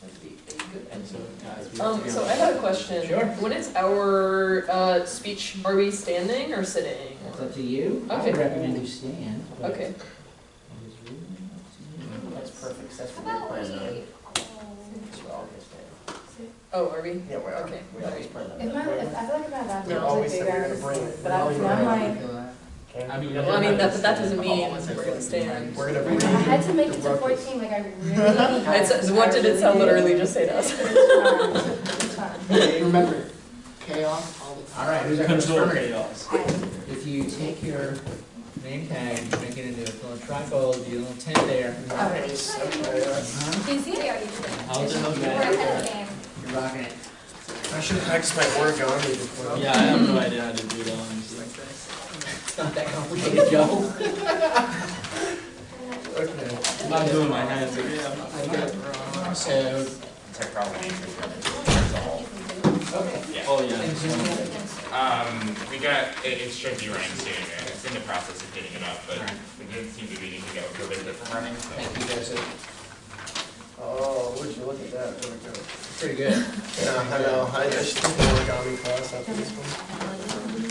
That'd be a good And so, guys, we So I have a question. Sure. When it's our speech, are we standing or sitting? That's up to you. I Okay. would recommend you stand. but Okay. it is really up to you. That's perfect, that's How what we're about planning on. we, So we're all gonna stay. Oh, are we? Yeah, we are. Okay. We always plan on If that. I feel like my laptop You is always like said bigger, we were gonna bring it. but I'm like, Okay? I mean, Well, I mean, that doesn't mean we're gonna stand. We're gonna bring I had to make it to the 14, like I really What did it sound literally just say to us? It's fine. Remember, chaos all the time. All right, who's our first Control affirmative? chaos. If you take your name tag and make it into a little trifold, the little tent there. Nice, okay. Can you see we it? already did it. How's it look? We're ahead of the game. You're rocking it. I should practice my origami before. Yeah, I have no idea how to do that one. It's not that complicated, Joe. Okay. I'm not doing my hands again. So, Technology is all. okay. Yeah. Oh, yeah. And Zoom. We got, it should be running soon, and it's in the process of getting it up, but we didn't seem to be needing to get COVID from running, so. Thank you, Joseph. Oh, would you look at that, there we go. Pretty good. Yeah, I know, I should take an origami class after this one.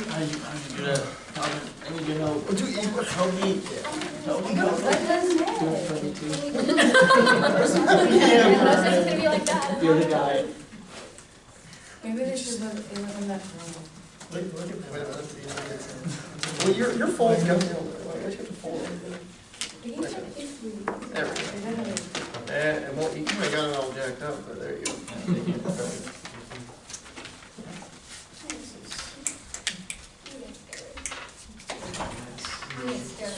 How you do that? I need your help. Would you eat, help me? Help me, help me. Let us know. Unless it's gonna be like that. You're the guy. Maybe they should look, it wasn't that long. Look at that. Well, your fold's got the, why don't you have to fold it? He took his food. There we go. Well, you might got it all jacked up, but there you go. We get scared.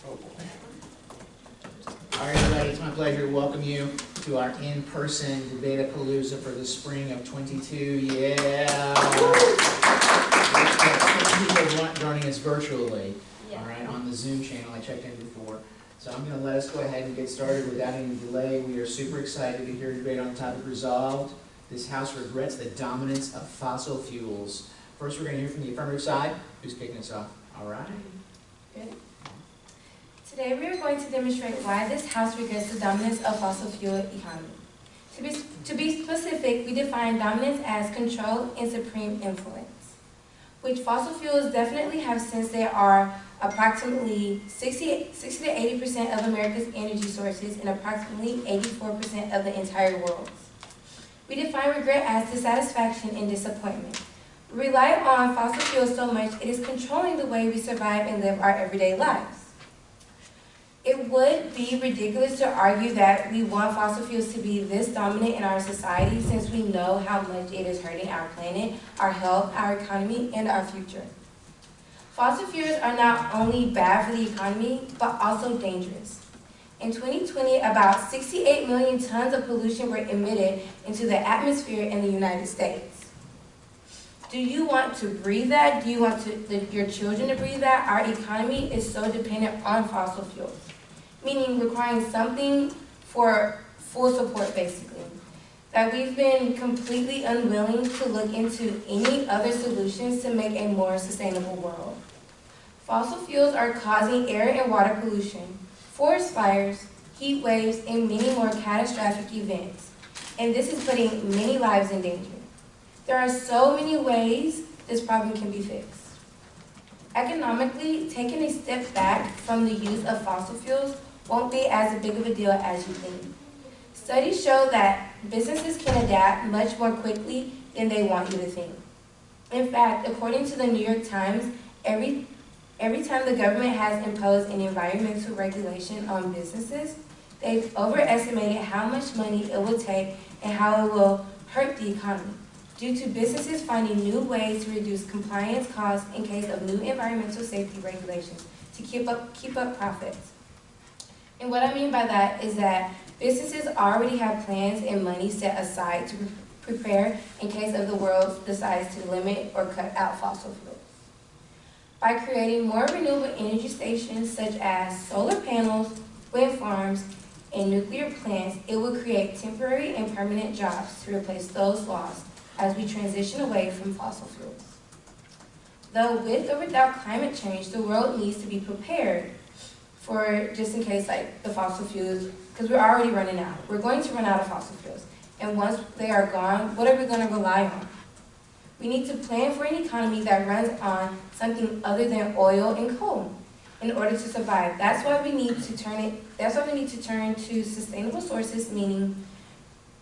Oh, boy. All right, everybody, it's my pleasure to welcome you to our in-person Debate-a-palooza for the spring of '22. Yeah! People are joining us virtually, all right, on the Zoom channel. I checked in before. So I'm going to let us go ahead and get started without any delay. We are super excited to hear debate on the topic resolved. This House regrets the dominance of fossil fuels. First, we're going to hear from the affirmative side. Who's kicking us off? All right. Good. Today we are going to demonstrate why this House regrets the dominance of fossil fuel economy. To be specific, we define dominance as control and supreme influence, which fossil fuels definitely have since they are approximately 60 to 80% of America's energy sources and approximately 84% of the entire world. We define regret as dissatisfaction and disappointment. We rely on fossil fuels so much it is controlling the way we survive and live our everyday lives. It would be ridiculous to argue that we want fossil fuels to be this dominant in our society since we know how much it is hurting our planet, our health, our economy, and our future. Fossil fuels are not only bad for the economy, but also dangerous. In 2020, about 68 million tons of pollution were emitted into the atmosphere in the United States. Do you want to breathe that? Do you want your children to breathe that? Our economy is so dependent on fossil fuels, meaning requiring something for full support, basically, that we've been completely unwilling to look into any other solutions to make a more sustainable world. Fossil fuels are causing air and water pollution, forest fires, heat waves, and many more catastrophic events, and this is putting many lives in danger. There are so many ways this problem can be fixed. Economically, taking a step back from the use of fossil fuels won't be as big of a deal as you think. Studies show that businesses can adapt much more quickly than they want you to think. In fact, according to the New York Times, every time the government has imposed an environmental regulation on businesses, they've overestimated how much money it will take and how it will hurt the economy, due to businesses finding new ways to reduce compliance costs in case of new environmental safety regulations to keep up profits. And what I mean by that is that businesses already have plans and money set aside to prepare in case of the world decides to limit or cut out fossil fuels. By creating more renewable energy stations such as solar panels, wind farms, in nuclear plants, it will create temporary and permanent jobs to replace those lost as we transition away from fossil fuels. Though with or without climate change, the world needs to be prepared for just in case like the fossil fuels, because we're already running out. We're going to run out of fossil fuels. And once they are gone, what are we going to rely on? We need to plan for an economy that runs on something other than oil and coal in order to survive. That's why we need to turn to sustainable sources, meaning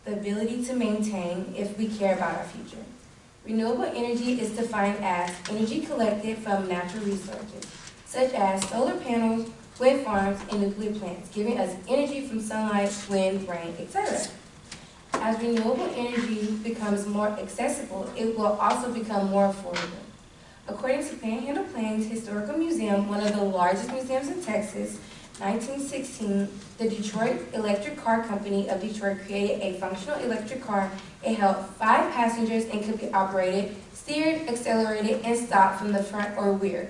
the ability to maintain if we care about our future. Renewable energy is defined as energy collected from natural resources, such as solar panels, wind farms, and nuclear plants, giving us energy from sunlight, wind, rain, etc. As renewable energy becomes more accessible, it will also become more affordable. According to Panhandle Plains Historical Museum, one of the largest museums in Texas, 1916, the Detroit Electric Car Company of Detroit created a functional electric car. It held 5 passengers and could be operated, steered, accelerated, and stopped from the front or rear.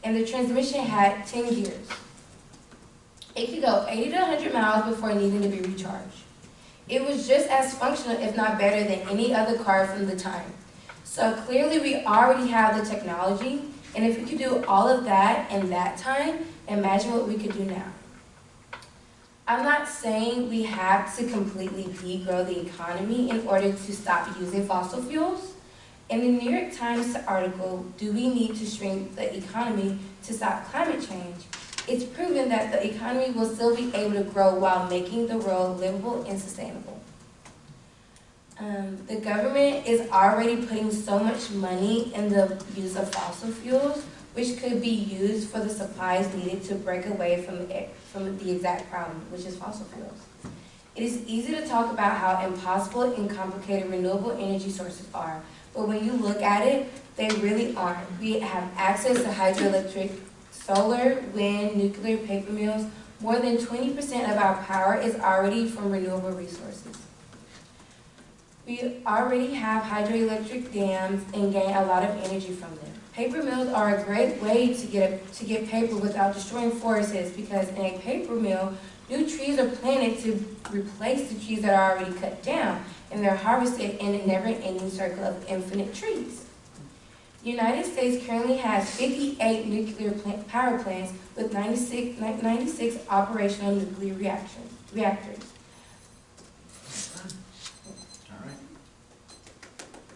And the transmission had 10 gears. It could go 80 to 100 miles before needing to be recharged. It was just as functional, if not better, than any other car from the time. So clearly we already have the technology, and if we could do all of that in that time, imagine what we could do now. I'm not saying we have to completely degrow the economy in order to stop using fossil fuels. In the New York Times article, "Do we need to shrink the economy to stop climate change?" it's proven that the economy will still be able to grow while making the world livable and sustainable. The government is already putting so much money in the use of fossil fuels, which could be used for the supplies needed to break away from the exact problem, which is fossil fuels. It is easy to talk about how impossible and complicated renewable energy sources are, but when you look at it, they really aren't. We have access to hydroelectric, solar, wind, nuclear, paper mills. More than 20% of our power is already from renewable resources. We already have hydroelectric dams and gain a lot of energy from them. Paper mills are a great way to get paper without destroying forests, because in a paper mill, new trees are planted to replace the trees that are already cut down, and they're harvested in a never-ending circle of infinite trees. The United States currently has 58 nuclear power plants with 96 operational nuclear reactors.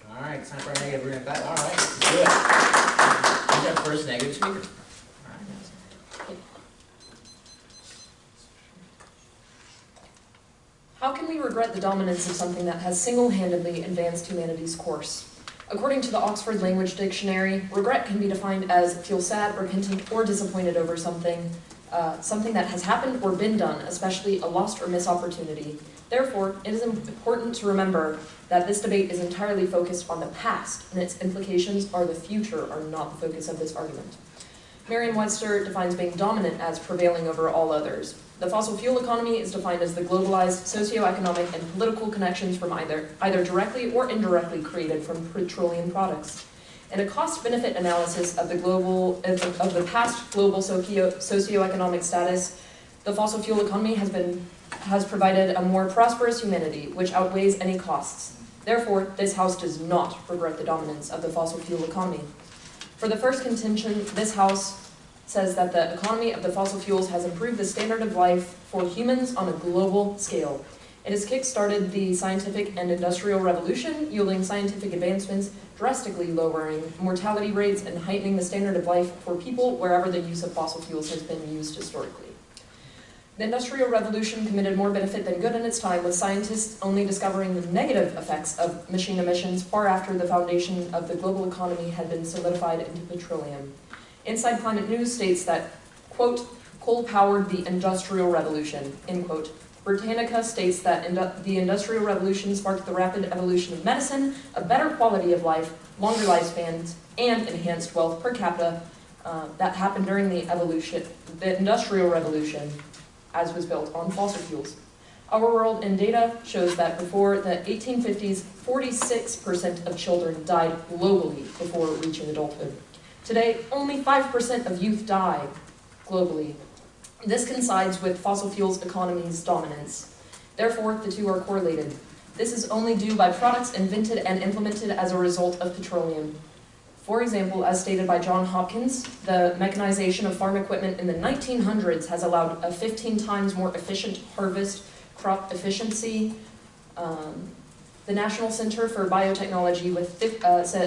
All right, time for our negative. We're gonna all right, this is good. Who's our first negative speaker? All right. How can we regret the dominance of something that has single-handedly advanced humanity's course? According to the Oxford Language Dictionary, regret can be defined as feel sad, repentant, or disappointed over something that has happened or been done, especially a lost or missed opportunity. Therefore, it is important to remember that this debate is entirely focused on the past, and its implications are the future are not the focus of this argument. Merriam-Webster defines being dominant as prevailing over all others. The fossil fuel economy is defined as the globalized socioeconomic and political connections from either directly or indirectly created from petroleum products. In a cost-benefit analysis of the past global socioeconomic status, the fossil fuel economy has provided a more prosperous humanity, which outweighs any costs. Therefore, this House does not regret the dominance of the fossil fuel economy. For the first contention, this House says that the economy of the fossil fuels has improved the standard of life for humans on a global scale. It has kick-started the scientific and industrial revolution, yielding scientific advancements, drastically lowering mortality rates and heightening the standard of life for people wherever the use of fossil fuels has been used historically. The Industrial Revolution committed more benefit than good in its time, with scientists only discovering the negative effects of machine emissions far after the foundation of the global economy had been solidified into petroleum. Inside Climate News states that, quote, coal powered the Industrial Revolution, end quote. Britannica states that the Industrial Revolution sparked the rapid evolution of medicine, a better quality of life, longer lifespans, and enhanced wealth per capita that happened during the Industrial Revolution, as was built on fossil fuels. Our World in Data shows that before the 1850s, 46% of children died globally before reaching adulthood. Today, only 5% of youth die globally. This coincides with fossil fuels economy's dominance. Therefore, the two are correlated. This is only due by products invented and implemented as a result of petroleum. For example, as stated by John Hopkins, the mechanization of farm equipment in the 1900s has allowed a 15 times more efficient harvest, crop efficiency. The National Center for Biotechnology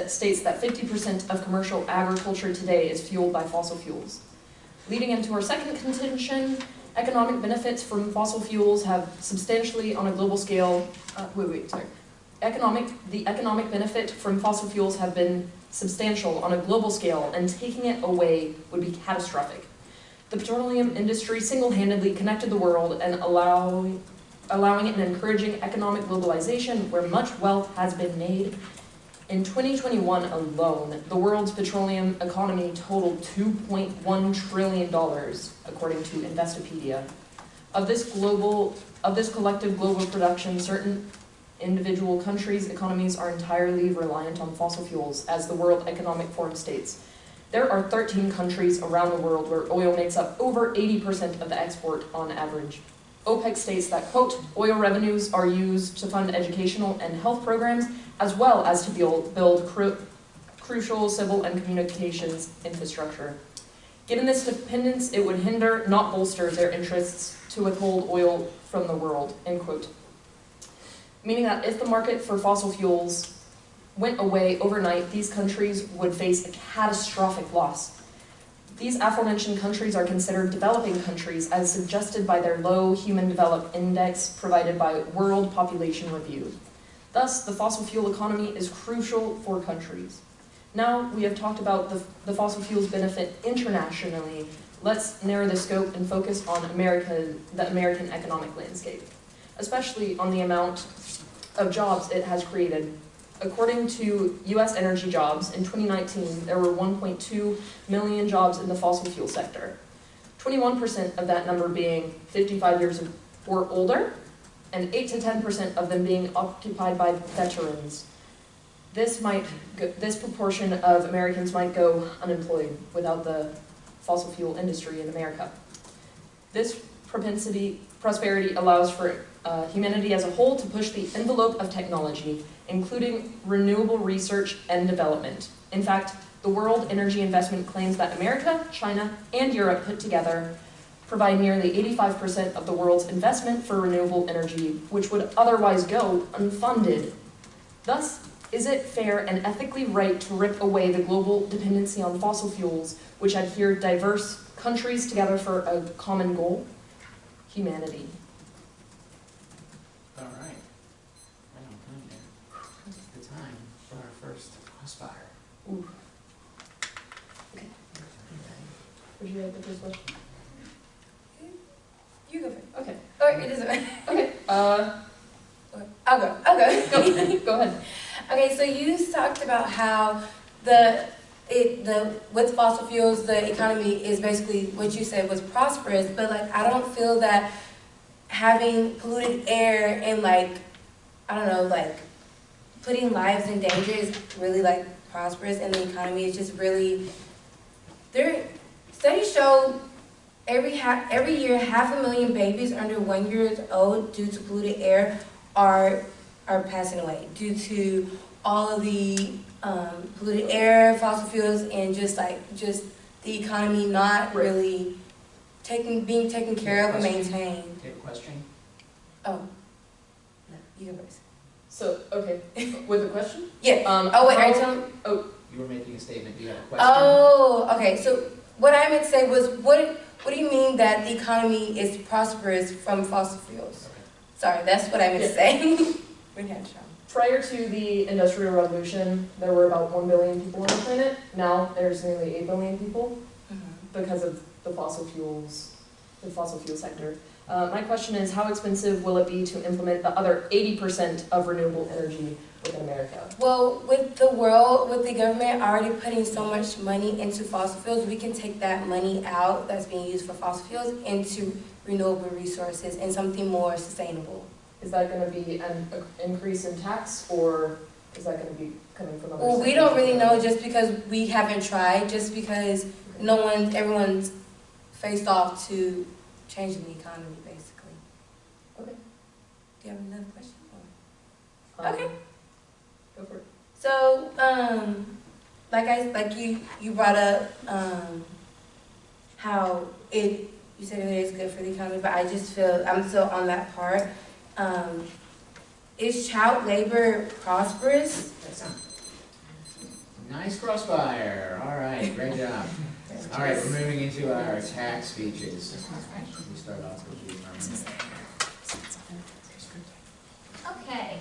states that 50% of commercial agriculture today is fueled by fossil fuels. Leading into our second contention, economic benefits from fossil fuels have substantially on a global scale, the economic benefit from fossil fuels have been substantial on a global scale, and taking it away would be catastrophic. The petroleum industry single-handedly connected the world and allowing and encouraging economic globalization where much wealth has been made. In 2021 alone, the world's petroleum economy totaled $2.1 trillion, according to Investopedia. Of this collective global production, certain individual countries' economies are entirely reliant on fossil fuels, as the World Economic Forum states. There are 13 countries around the world where oil makes up over 80% of the export on average. OPEC states that, quote, oil revenues are used to fund educational and health programs, as well as to build crucial civil and communications infrastructure. Given this dependence, it would hinder, not bolster, their interests to withhold oil from the world, end quote. Meaning that if the market for fossil fuels went away overnight, these countries would face a catastrophic loss. These aforementioned countries are considered developing countries as suggested by their low human development index provided by World Population Review. Thus, the fossil fuel economy is crucial for countries. Now we have talked about the fossil fuels benefit internationally. Let's narrow the scope and focus on the American economic landscape, especially on the amount of jobs it has created. According to U.S. Energy Jobs, in 2019, there were 1.2 million jobs in the fossil fuel sector, 21% of that number being 55 years or older, and 8 to 10% of them being occupied by veterans. This proportion of Americans might go unemployed without the fossil fuel industry in America. This prosperity allows for humanity as a whole to push the envelope of technology, including renewable research and development. In fact, the World Energy Investment claims that America, China, and Europe put together provide nearly 85% of the world's investment for renewable energy, which would otherwise go unfunded. Thus, is it fair and ethically right to rip away the global dependency on fossil fuels, which adhere diverse countries together for a common goal? Humanity. All right. Right on time there. It's the time for our first crossfire. Ooh. Okay. Would you like the first question? You go first. Okay. Or it doesn't matter. Okay. I'll go. Go ahead. Okay, so you talked about how with fossil fuels, the economy is basically what you said was prosperous, but like I don't feel that having polluted air and putting lives in danger is really like prosperous, and the economy is just really. Studies show every year 500,000 babies under 1 year old due to polluted air are passing away due to all of the polluted air, fossil fuels, and just the economy not really being taken care of and maintained. Do you have a question? Oh, no, you go first. So, okay, with the question? Yeah. Oh wait, are you telling? You were making a statement. Do you have a question? Oh, okay. So what I meant to say was, what do you mean that the economy is prosperous from fossil fuels? Okay. Sorry, that's what I meant to say. Prior to the Industrial Revolution, there were about 1 billion people on the planet. Now there's nearly 8 billion people because of the fossil fuel sector. My question is, how expensive will it be to implement the other 80% of renewable energy within America? Well, with the government already putting so much money into fossil fuels, we can take that money out that's being used for fossil fuels into renewable resources and something more sustainable. Is that going to be an increase in tax, or is that going to be coming from other Well, we sectors? don't really know just because we haven't tried, just because everyone's faced off to changing the economy, basically. Okay. Do you have another question? Um, Okay. Go for it. So, like you brought up, how you said it is good for the economy, but I just feel, I'm still on that part. Is child labor prosperous? That's not. Nice crossfire. All right, great job. All right, we're moving into our tax speeches. We start off with the Okay.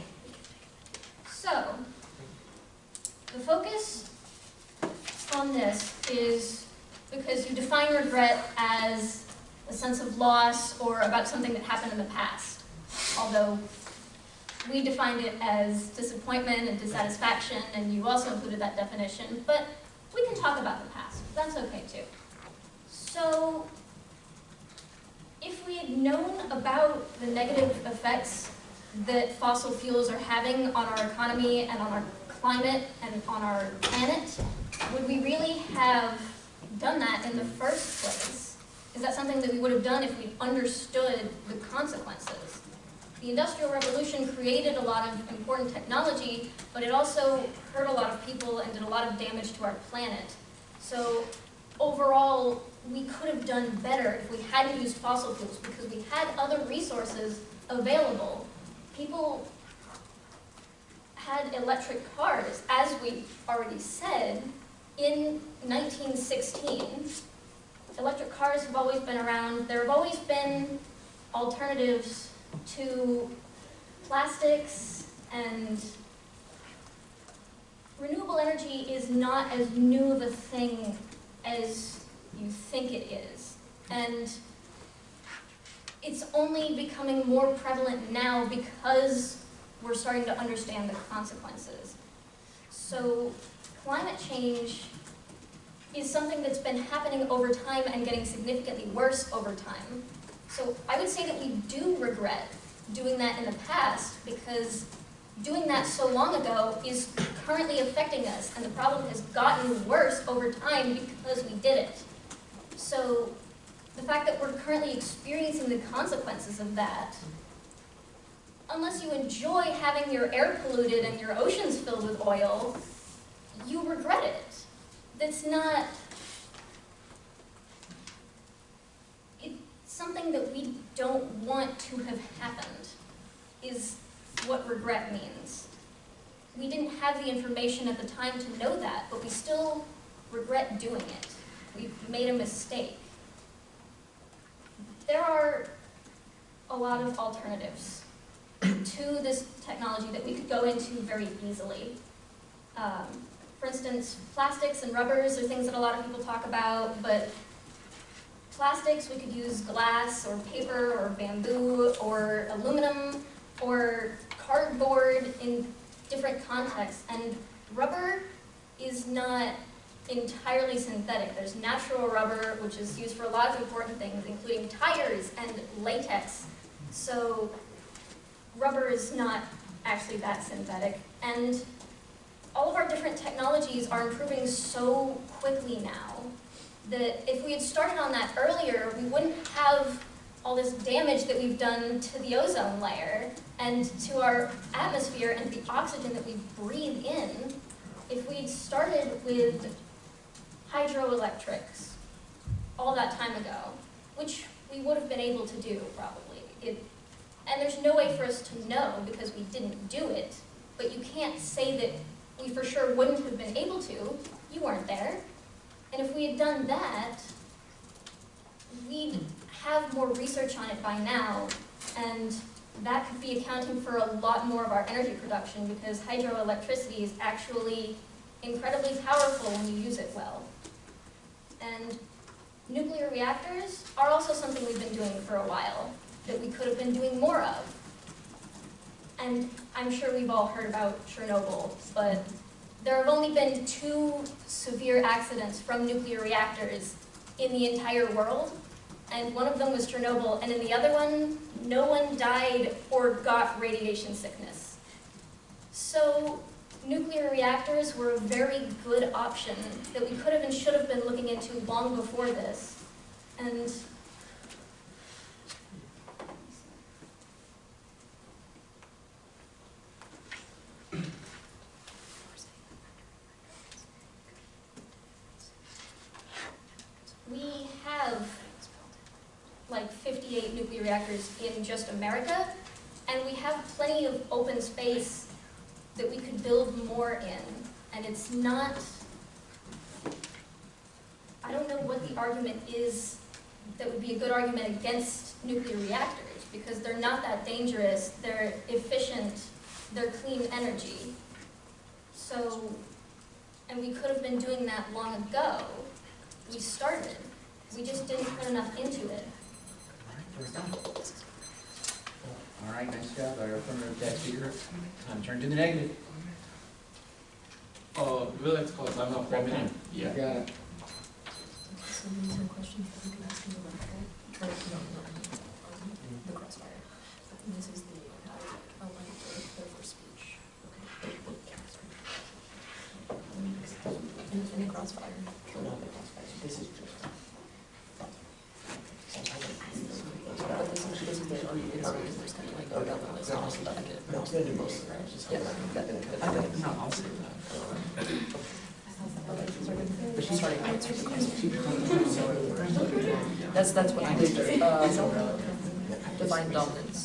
So, the focus on this is because you define regret as a sense of loss or about something that happened in the past. Although we defined it as disappointment and dissatisfaction, and you also included that definition, but we can talk about the past. That's okay too. So, if we had known about the negative effects that fossil fuels are having on our economy and on our climate and on our planet, would we really have done that in the first place? Is that something that we would have done if we understood the consequences? The Industrial Revolution created a lot of important technology, but it also hurt a lot of people and did a lot of damage to our planet. So overall, we could have done better if we hadn't used fossil fuels because we had other resources available. People had electric cars, as we already said, in 1916. Electric cars have always been around. There have always been alternatives to plastics, and renewable energy is not as new of a thing as you think it is. And it's only becoming more prevalent now because we're starting to understand the consequences. So climate change is something that's been happening over time and getting significantly worse over time. So I would say that we do regret doing that in the past because doing that so long ago is currently affecting us, and the problem has gotten worse over time because we did it. So the fact that we're currently experiencing the consequences of that, unless you enjoy having your air polluted and your oceans filled with oil, you regret it. That's not, it's something that we don't want to have happened, is what regret means. We didn't have the information at the time to know that, but we still regret doing it. We've made a mistake. There are a lot of alternatives to this technology that we could go into very easily. For instance, plastics and rubbers are things that a lot of people talk about, but plastics, we could use glass or paper or bamboo or aluminum or cardboard in different contexts. And rubber is not entirely synthetic. There's natural rubber, which is used for a lot of important things, including tires and latex. So rubber is not actually that synthetic. And all of our different technologies are improving so quickly now that if we had started on that earlier, we wouldn't have all this damage that we've done to the ozone layer and to our atmosphere and the oxygen that we breathe in. If we'd started with hydroelectrics all that time ago, which we would have been able to do probably. And there's no way for us to know because we didn't do it, but you can't say that we for sure wouldn't have been able to. You weren't there. And if we had done that, we'd have more research on it by now, and that could be accounting for a lot more of our energy production because hydroelectricity is actually incredibly powerful when you use it well. And nuclear reactors are also something we've been doing for a while that we could have been doing more of. And I'm sure we've all heard about Chernobyl, but there have only been 2 severe accidents from nuclear reactors in the entire world, and one of them was Chernobyl, and in the other one, no one died or got radiation sickness. So nuclear reactors were a very good option that we could have and should have been looking into long before this. And We have like 58 nuclear reactors in just America, and we have plenty of open space that we could build more in. And it's not, I don't know what the argument is that would be a good argument against nuclear reactors, because they're not that dangerous, they're efficient, they're clean energy. So, and we could have been doing that long ago. We started, we just didn't put enough into it. All right, nice job, our affirmative debt speaker. Turn to the negative. We like to call it time out for a minute. You got it. So these are questions that we can ask in the record. The crossfire. And this is the outline for speech. Okay. In the crossfire. This is just. This is the argument. It's kind of like go down the list. No, it's gonna do most of it. Yeah. No, I'll say that. But she's starting to answer the question. That's what I did. Define dominance.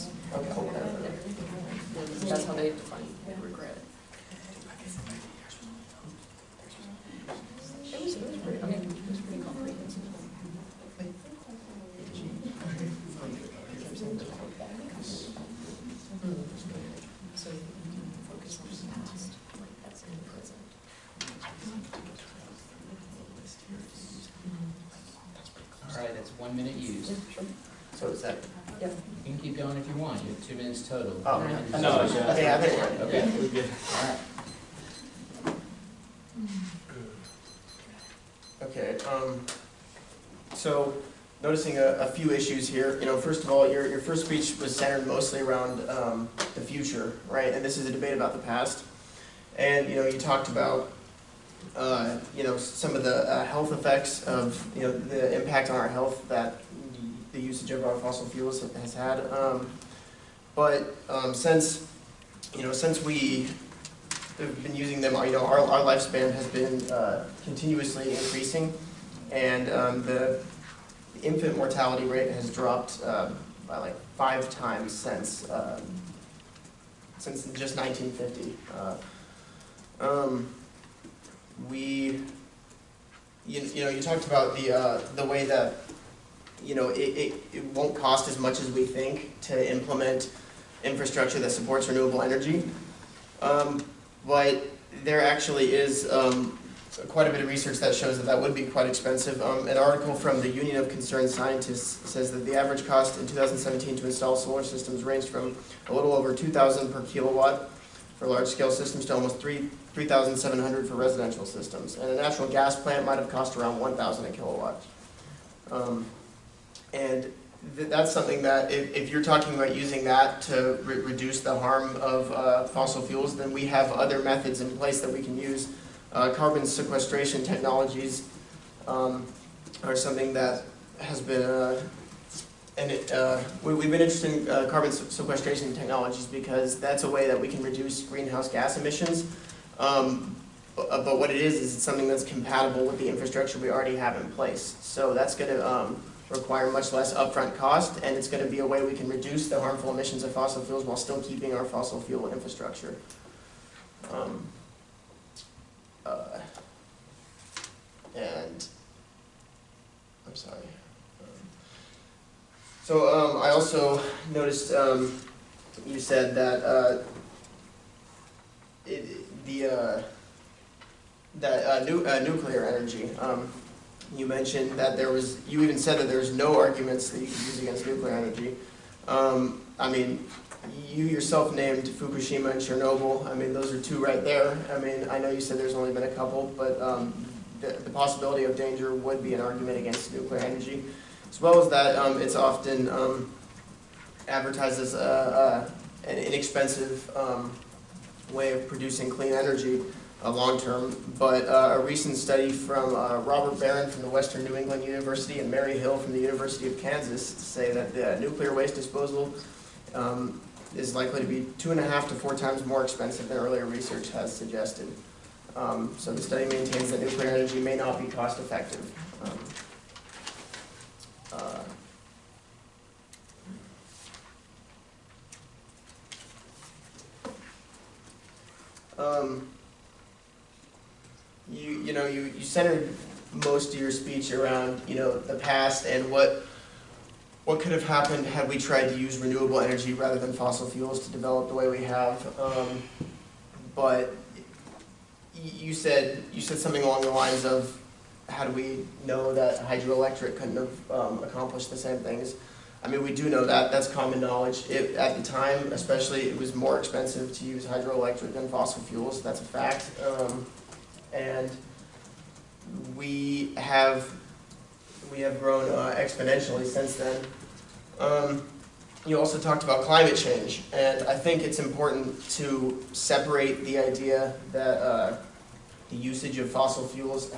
That's how they define regret. It was pretty, I mean, it was pretty comprehensive. So you can focus on the past, like that's in the present. All right, that's 1 minute used. Yeah, sure. So is that? Yeah. You can keep going if you want, you have 2 minutes total. Oh, And no, so- yeah. Okay, I think we're ready. Okay, We're good. all right. Okay, so noticing a few issues here. You know, first of all, your first speech was centered mostly around the future, right? And this is a debate about the past. And, you know, you talked about, you know, some of the health effects of, you know, the impact on our health that the usage of our fossil fuels has had. But since, you know, since we have been using them, you know, our lifespan has been continuously increasing, and the infant mortality rate has dropped by like 5 times since just 1950. You know, you talked about the way that, you know, it won't cost as much as we think to implement infrastructure that supports renewable energy. But there actually is quite a bit of research that shows that that would be quite expensive. An article from the Union of Concerned Scientists says that the average cost in 2017 to install solar systems ranged from a little over $2,000 per kilowatt for large-scale systems to almost $3,700 for residential systems. And a natural gas plant might have cost around $1,000 a kilowatt. And that's something that if you're talking about using that to reduce the harm of fossil fuels, then we have other methods in place that we can use. Carbon sequestration technologies are something that has been, we've been interested in carbon sequestration technologies because that's a way that we can reduce greenhouse gas emissions. But what it is it's something that's compatible with the infrastructure we already have in place. So that's going to require much less upfront cost, and it's going to be a way we can reduce the harmful emissions of fossil fuels while still keeping our fossil fuel infrastructure. And I'm sorry. I also noticed you said that nuclear energy. You mentioned that you even said that there's no arguments that you could use against nuclear energy. I mean, you yourself named Fukushima and Chernobyl. I mean, those are 2 right there. I mean, I know you said there's only been a couple, but the possibility of danger would be an argument against nuclear energy. As well as that, it's often advertised as an inexpensive way of producing clean energy. Long term, but a recent study from Robert Barron from the Western New England University and Mary Hill from the University of Kansas say that the nuclear waste disposal is likely to be 2.5 to 4 times more expensive than earlier research has suggested. So the study maintains that nuclear energy may not be cost effective. You centered most of your speech around, the past and what could have happened had we tried to use renewable energy rather than fossil fuels to develop the way we have. But you said something along the lines of, how do we know that hydroelectric couldn't have accomplished the same things? I mean, we do know that. That's common knowledge. At the time, especially, it was more expensive to use hydroelectric than fossil fuels. That's a fact. And we have grown exponentially since then. You also talked about climate change, and I think it's important to separate the idea that the usage of fossil fuels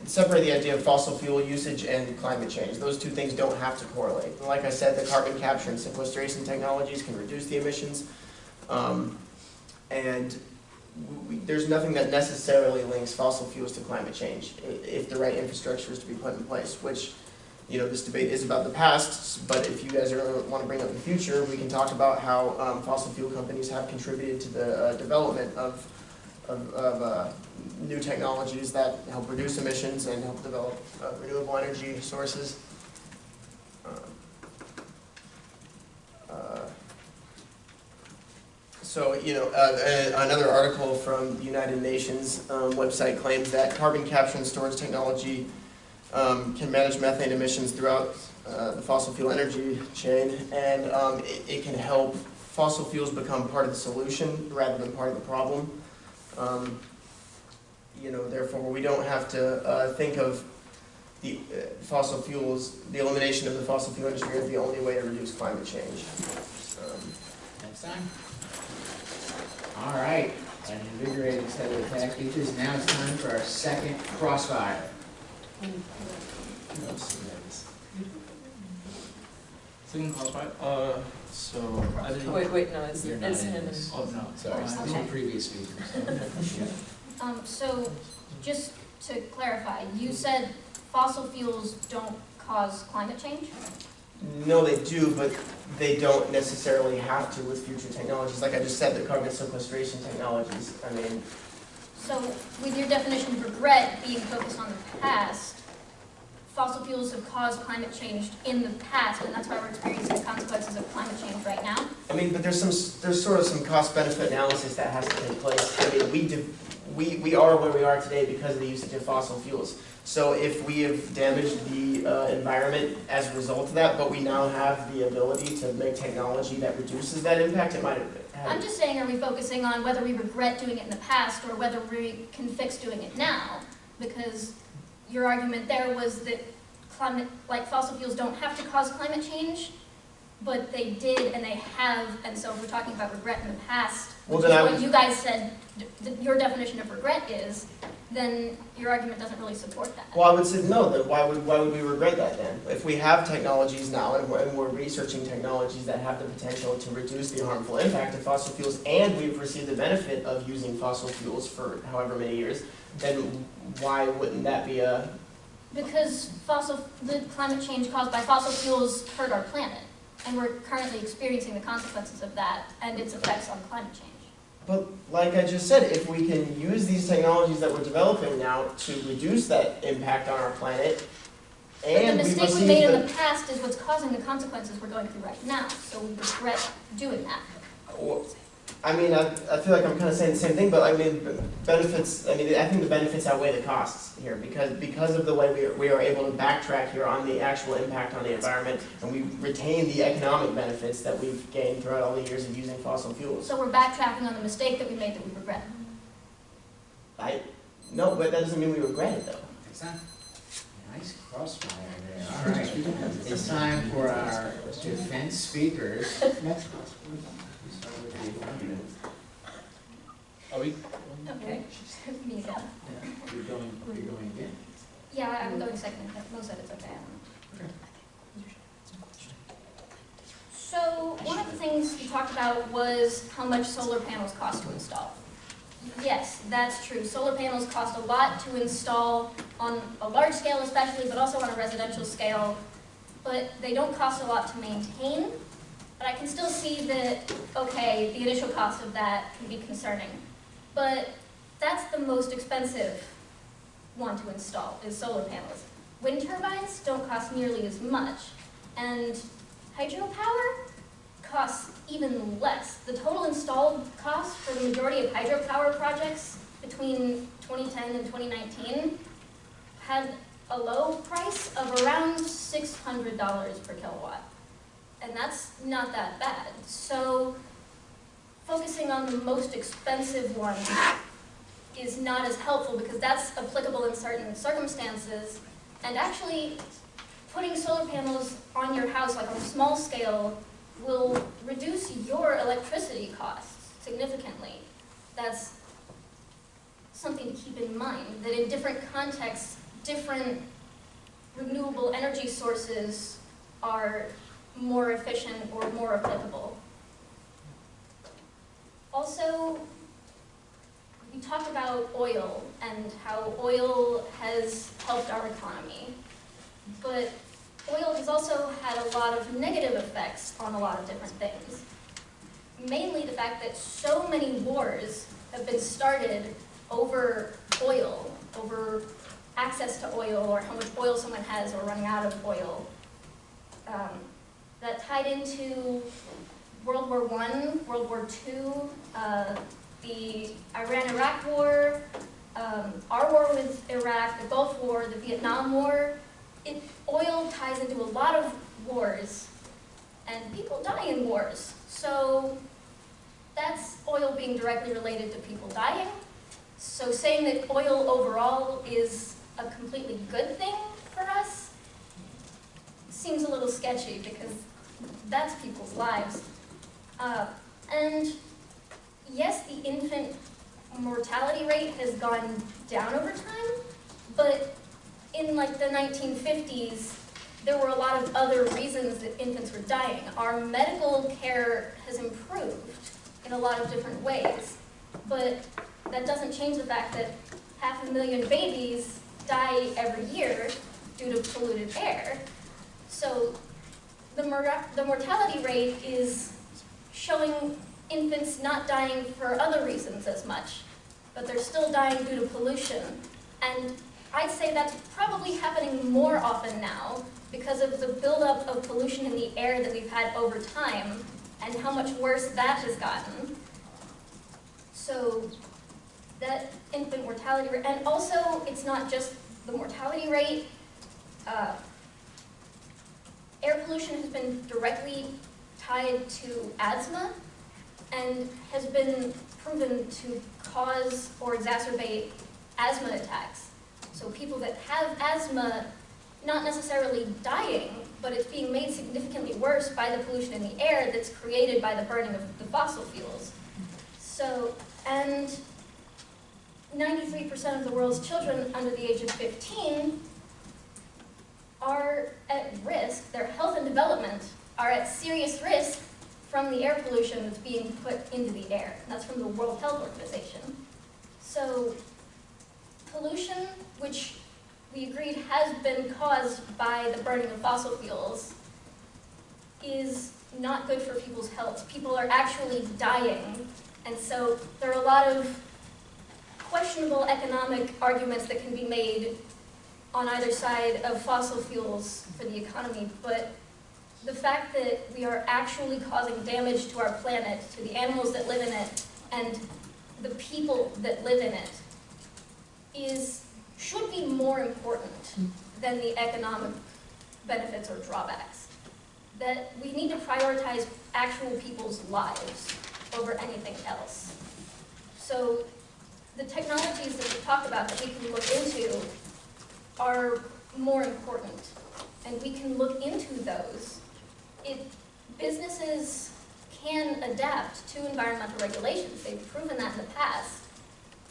separate the idea of fossil fuel usage and climate change. Those two things don't have to correlate. And like I said, the carbon capture and sequestration technologies can reduce the emissions, and there's nothing that necessarily links fossil fuels to climate change if the right infrastructure is to be put in place, which, this debate is about the past, but if you guys want to bring up the future, we can talk about how fossil fuel companies have contributed to the development of new technologies that help reduce emissions and help develop renewable energy sources. So, another article from the United Nations website claims that carbon capture and storage technology can manage methane emissions throughout the fossil fuel energy chain, and it can help fossil fuels become part of the solution rather than part of the problem. Therefore, we don't have to think of the fossil fuels, the elimination of the fossil fuel industry as the only way to reduce climate change. Next time. All right, an invigorating set of attack features. Now it's time for our second crossfire. Second crossfire. So I didn't. Wait, no, it's You're him. not in this. Oh, no, sorry, it's Okay. the previous speakers. So, just to clarify, you said fossil fuels don't cause climate change? No, they do, but they don't necessarily have to with future technologies. Like I just said, the carbon sequestration technologies. I mean, So, with your definition of regret being focused on the past, fossil fuels have caused climate change in the past, and that's why we're experiencing the consequences of climate change right now? but there's sort of some cost-benefit analysis that has to take place. I mean, we are where we are today because of the usage of fossil fuels. So if we have damaged the environment as a result of that, but we now have the ability to make technology that reduces that impact, it might have. I'm just saying, are we focusing on whether we regret doing it in the past or whether we can fix doing it now? Because your argument there was that fossil fuels don't have to cause climate change, but they did and they have, and so if we're talking about regret in the past, which is what you guys said your definition of regret is, then your argument doesn't really support that. Well, I would say no, then why would we regret that then? If we have technologies now and we're researching technologies that have the potential to reduce the harmful impact of fossil fuels, and we've received the benefit of using fossil fuels for however many years, then why wouldn't that be a... Because the climate change caused by fossil fuels hurt our planet, and we're currently experiencing the consequences of that and its effects on climate change. But like I just said, if we can use these technologies that we're developing now to reduce that impact on our planet, and but the mistake we made in the past is what's causing the consequences we're going through right now, so we regret doing that. I mean, I feel like I'm kind of saying the same thing, but I mean, benefits, I think the benefits outweigh the costs here, because of the way we are able to backtrack here on the actual impact on the environment, and we retain the economic benefits that we've gained throughout all the years of using fossil fuels. So we're backtracking on the mistake that we made that we regret. No, but that doesn't mean we regret it, though. Exactly. Nice crossfire there. All right, it's time for our defense speakers. Next Are we? Okay. Me again. You're going again? Yeah, I'm going second. Mo said it's okay. So one of the things you talked about was how much solar panels cost to install. Yes, that's true. Solar panels cost a lot to install on a large scale especially, but also on a residential scale. But they don't cost a lot to maintain. But I can still see that, okay, the initial cost of that can be concerning. But that's the most expensive one to install, is solar panels. Wind turbines don't cost nearly as much. And hydropower costs even less. The total installed cost for the majority of hydropower projects between 2010 and 2019 had a low price of around $600 per kilowatt. And that's not that bad. So focusing on the most expensive one is not as helpful because that's applicable in certain circumstances. And actually, putting solar panels on your house, like on a small scale, will reduce your electricity costs significantly. That's something to keep in mind, that in different contexts, different renewable energy sources are more efficient or more applicable. Also, we talked about oil and how oil has helped our economy, but oil has also had a lot of negative effects on a lot of different things. Mainly the fact that so many wars have been started over oil, over access to oil or how much oil someone has or running out of oil. That tied into World War I, World War II, the Iran-Iraq War, our war with Iraq, the Gulf War, the Vietnam War. Oil ties into a lot of wars, and people die in wars. So that's oil being directly related to people dying. So saying that oil overall is a completely good thing for us seems a little sketchy because that's people's lives. And yes, the infant mortality rate has gone down over time, but in like the 1950s, there were a lot of other reasons that infants were dying. Our medical care has improved in a lot of different ways, but that doesn't change the fact that 500,000 babies die every year due to polluted air. So the mortality rate is showing infants not dying for other reasons as much, but they're still dying due to pollution. And I'd say that's probably happening more often now because of the buildup of pollution in the air that we've had over time and how much worse that has gotten. So that infant mortality rate, and also it's not just the mortality rate. Air pollution has been directly tied to asthma and has been proven to cause or exacerbate asthma attacks. So people that have asthma, not necessarily dying, but it's being made significantly worse by the pollution in the air that's created by the burning of the fossil fuels. So, and 93% of the world's children under the age of 15 are at risk, their health and development are at serious risk from the air pollution that's being put into the air. And that's from the World Health Organization. So pollution, which we agreed has been caused by the burning of fossil fuels, is not good for people's health. People are actually dying. And so there are a lot of questionable economic arguments that can be made on either side of fossil fuels for the economy, but the fact that we are actually causing damage to our planet, to the animals that live in it, and the people that live in it, should be more important than the economic benefits or drawbacks. That we need to prioritize actual people's lives over anything else. So the technologies that we talk about that we can look into are more important, and we can look into those. Businesses can adapt to environmental regulations. They've proven that in the past.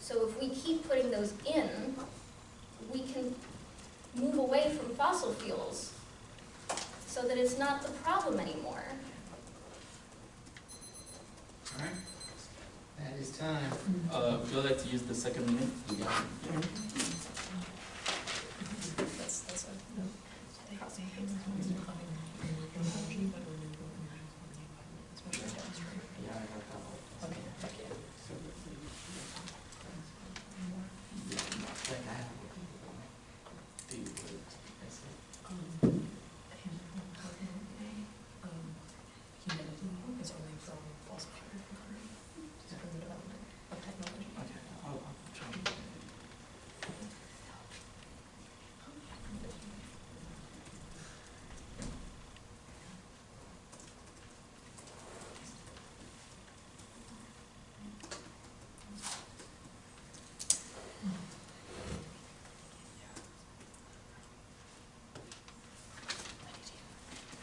So if we keep putting those in, we can move away from fossil fuels so that it's not the problem anymore. All right, that is time. Would you like to use the second minute? That's a no. It's only from fossil fuel recovery, just from the development of technology. Okay, I'll try.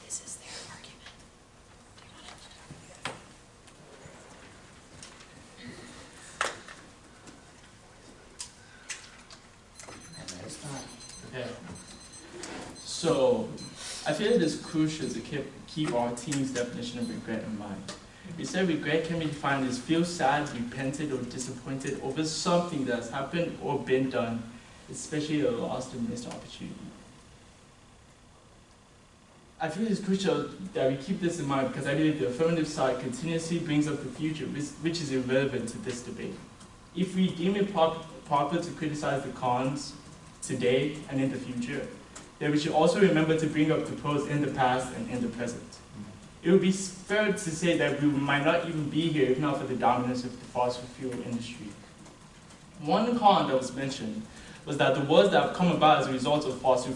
This is their argument. And that is time. Okay. So, I feel it is crucial to keep our team's definition of regret in mind. We said regret can be defined as feel sad, repented, or disappointed over something that has happened or been done, especially a lost or missed opportunity. I feel it's crucial that we keep this in mind because I believe the affirmative side continuously brings up the future, which is irrelevant to this debate. If we deem it proper to criticize the cons today and in the future, then we should also remember to bring up the pros in the past and in the present. It would be fair to say that we might not even be here if not for the dominance of the fossil fuel industry. One con that was mentioned was that the wars that have come about as a result of fossil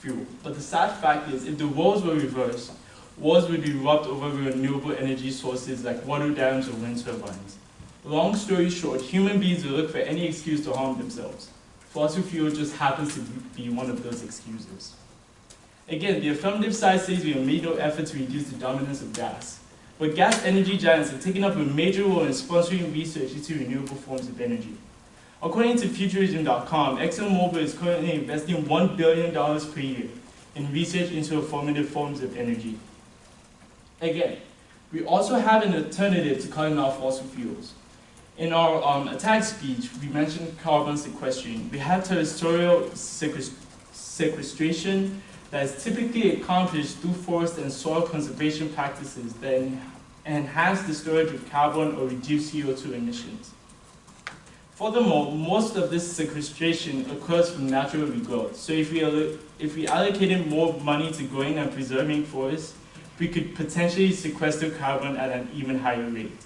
fuel. But the sad fact is, if the roles were reversed, wars would erupt over renewable energy sources like water dams or wind turbines. Long story short, human beings will look for any excuse to harm themselves. Fossil fuel just happens to be one of those excuses. Again, the affirmative side says we have made no effort to reduce the dominance of gas. But gas energy giants have taken up a major role in sponsoring research into renewable forms of energy. According to Futurism.com, ExxonMobil is currently investing $1 billion per year in research into affirmative forms of energy. Again, we also have an alternative to cutting off fossil fuels. In our attack speech, we mentioned carbon sequestration. We have terrestrial sequestration that is typically accomplished through forest and soil conservation practices that enhance the storage of carbon or reduce CO2 emissions. Furthermore, most of this sequestration occurs from natural regrowth. So if we allocated more money to growing and preserving forests, we could potentially sequester carbon at an even higher rate.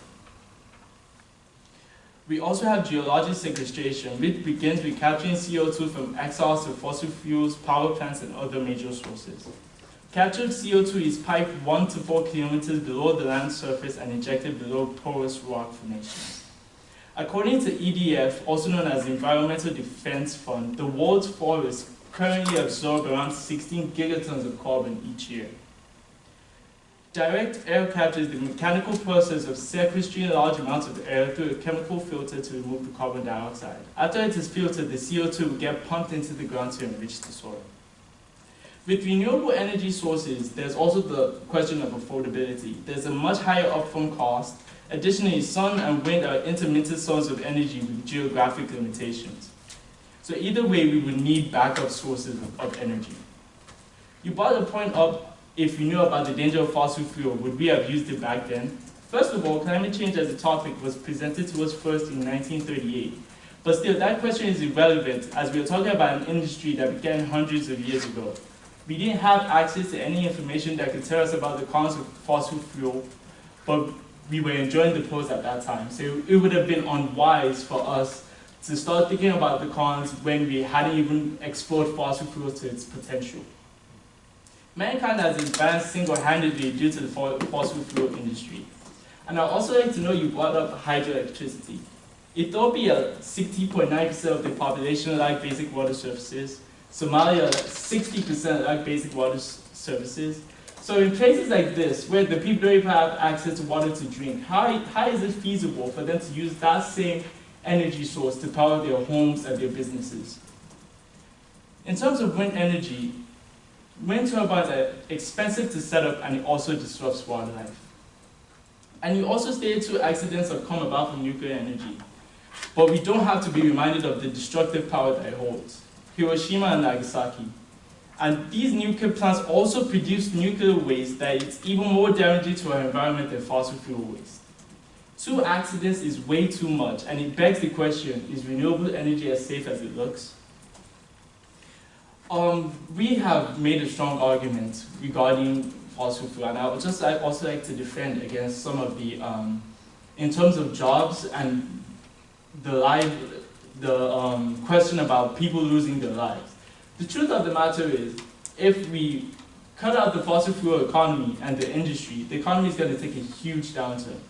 We also have geologic sequestration, which begins with capturing CO2 from exhaust of fossil fuels, power plants, and other major sources. Captured CO2 is piped 1 to 4 kilometers below the land surface and injected below porous rock formations. According to EDF, also known as the Environmental Defense Fund, the world's forests currently absorb around 16 gigatons of carbon each year. Direct air capture is the mechanical process of sequestering large amounts of air through a chemical filter to remove the carbon dioxide. After it is filtered, the CO2 will get pumped into the ground to enrich the soil. With renewable energy sources, there's also the question of affordability. There's a much higher upfront cost. Additionally, sun and wind are intermittent sources of energy with geographic limitations. So either way, we would need backup sources of energy. You brought the point up, if we knew about the danger of fossil fuel, would we have used it back then? First of all, climate change as a topic was presented to us first in 1938. But still, that question is irrelevant as we are talking about an industry that began hundreds of years ago. We didn't have access to any information that could tell us about the cons of fossil fuel, but we were enjoying the pros at that time. So it would have been unwise for us to start thinking about the cons when we hadn't even explored fossil fuels to its potential. Mankind has advanced single-handedly due to the fossil fuel industry. And I'd also like to know you brought up hydroelectricity. Ethiopia, 60.9% of the population lack basic water services. Somalia, 60% lack basic water services. So in places like this, where the people don't even have access to water to drink, how is it feasible for them to use that same energy source to power their homes and their businesses? In terms of wind energy, wind turbines are expensive to set up and it also disrupts wildlife. And you also stated 2 accidents have come about from nuclear energy. But we don't have to be reminded of the destructive power that it holds. Hiroshima and Nagasaki. And these nuclear plants also produce nuclear waste that is even more damaging to our environment than fossil fuel waste. 2 accidents is way too much, and it begs the question, is renewable energy as safe as it looks? We have made a strong argument regarding fossil fuel, and I would just also like to defend against some of the, in terms of jobs and the question about people losing their lives. The truth of the matter is, if we cut out the fossil fuel economy and the industry, the economy is going to take a huge downturn.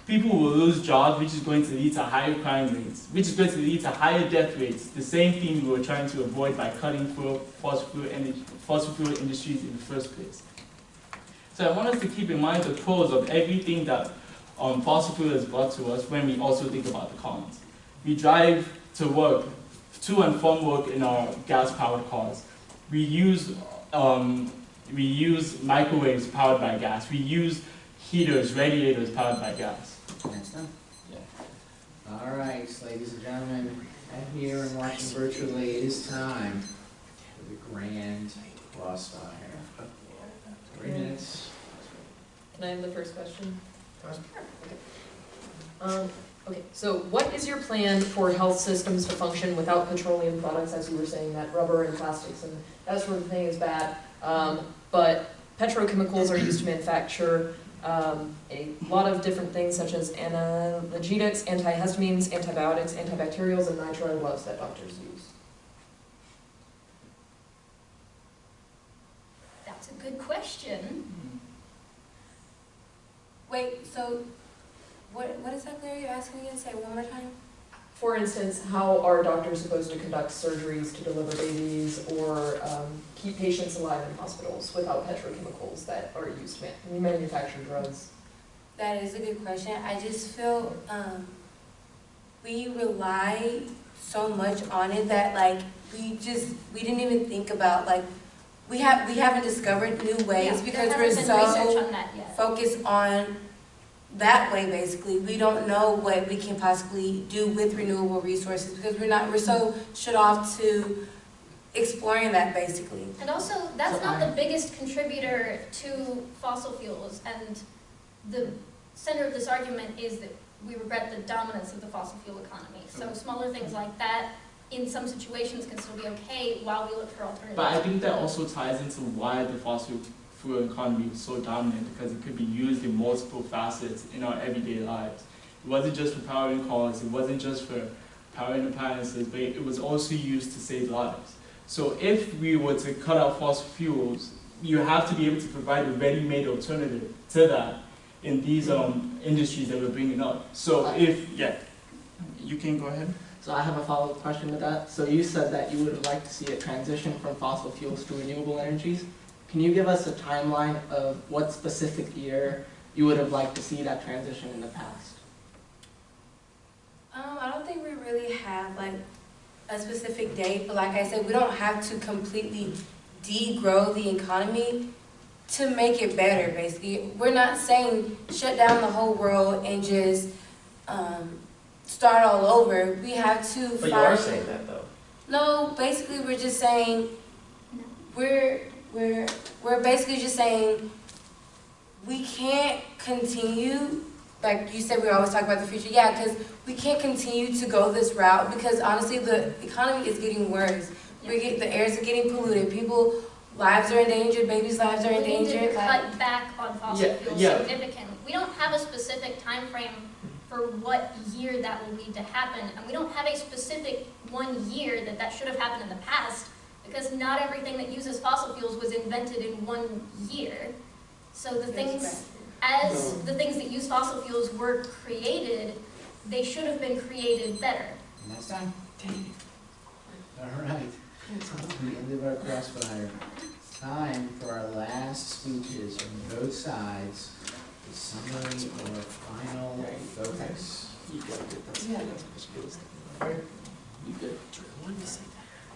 People will lose jobs, which is going to lead to higher crime rates, which is going to lead to higher death rates, the same thing we were trying to avoid by cutting fossil fuel industries in the first place. So I want us to keep in mind the pros of everything that fossil fuel has brought to us when we also think about the cons. We drive to work, to and from work in our gas-powered cars. We use microwaves powered by gas. We use heaters, radiators powered by gas. That's done? Yeah. All right, ladies and gentlemen, and here and watching virtually, it is time for the grand crossfire. 3 minutes. Can I have the first question? Okay, so what is your plan for health systems to function without petroleum products? As you were saying, that rubber and plastics and that sort of thing is bad. But petrochemicals are used to manufacture a lot of different things, such as analgesics, antihistamines, antibiotics, antibacterials, and nitrile gloves that doctors use. That's a good question. Wait, so what exactly are you asking again? Say it one more time. For instance, how are doctors supposed to conduct surgeries to deliver babies or keep patients alive in hospitals without petrochemicals that are used to manufacture drugs? That is a good question. I just feel we rely so much on it that like we didn't even think about like we haven't discovered new ways because we're so focused on that way. Basically, we don't know what we can possibly do with renewable resources because we're so shut off to exploring that basically. And also, that's not the biggest contributor to fossil fuels, and the center of this argument is that we regret the dominance of the fossil fuel economy. So smaller things like that, in some situations, can still be okay while we look for alternatives. But I think that also ties into why the fossil fuel economy was so dominant, because it could be used in multiple facets in our everyday lives. It wasn't just for powering cars, it wasn't just for powering appliances, but it was also used to save lives. So if we were to cut out fossil fuels, you have to be able to provide a ready-made alternative to that in these industries that we're bringing up. So you can go ahead. So I have a follow-up question to that. So you said that you would like to see a transition from fossil fuels to renewable energies. Can you give us a timeline of what specific year you would have liked to see that transition in the past? I don't think we really have like a specific date, but like I said, we don't have to completely degrow the economy to make it better, basically. We're not saying shut down the whole world and just start all over. We have to But you are saying that though. No, basically we're just saying we're basically just saying we can't continue, like you said, we always talk about the future. Yeah, because we can't continue to go this route because honestly the economy is getting worse. The airs are getting polluted. People's lives are in danger. Babies' lives are in danger. We need to cut back on fossil fuels significantly. We don't have a specific time frame for what year that will need to happen, and we don't have a specific 1 year that should have happened in the past, because not everything that uses fossil fuels was invented in 1 year. So the things that use fossil fuels were created, they should have been created better. And that's time. All right. It's the end of our crossfire. It's time for our last speeches from both sides. The summary or final focus.